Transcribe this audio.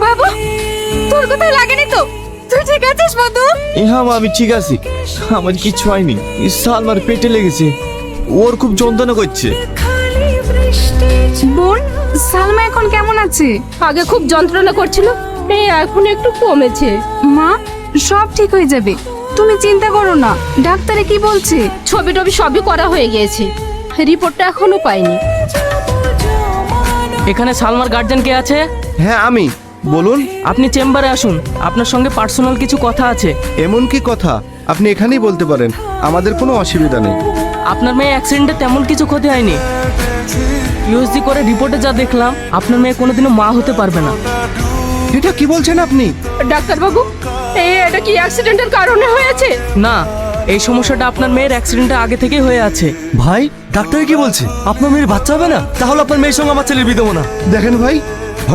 বাবু, তোর কোথাও লাগেনি তো? তুই ঠিক আছিস মধু? হ্যাঁ মা, আমি ঠিক আছি। আমার কিচ্ছু হয়নি। সালমার পেটে লেগেছে, ওর খুব যন্ত্রণা করছে। বোন, সালমা এখন কেমন আছে? আগে খুব যন্ত্রণা করছিল, এখন একটু কমেছে। মা, সব ঠিক হয়ে যাবে, তুমি চিন্তা করো না। ডাক্তারে কি বলছে? ছবি টবি সবই করা হয়ে গিয়েছে, রিপোর্টটা এখনো পাইনি। এখানে সালমার গার্জেন কে আছে? হ্যাঁ আমি, বলুন। আপনি চেম্বারে আসুন, আপনার সঙ্গে পার্সোনাল কিছু কথা আছে। এমন কি কথা? আপনি এখানেই বলতে পারেন, আমাদের কোনো অসুবিধা নেই। আপনার মেয়ে অ্যাক্সিডেন্টে তেমন কিছু ক্ষতি হয়নি। ইউএসজি করে রিপোর্টে যা দেখলাম, আপনার মেয়ে কোনোদিনও মা হতে পারবে না। এটা কি বলছেন আপনি? ডাক্তারবাবু, এটা কি অ্যাক্সিডেন্টের কারণে হয়েছে? না, এই সমস্যাটা আপনার মেয়ের অ্যাক্সিডেন্টের আগে থেকেই হয়ে আছে। ভাই, ডাক্তার কি বলছে? আপনার মেয়ের বাচ্চা হবে না? তাহলে আপনার মেয়ের সঙ্গে আমার ছেলের বিয়ে দেবো না। দেখেন ভাই,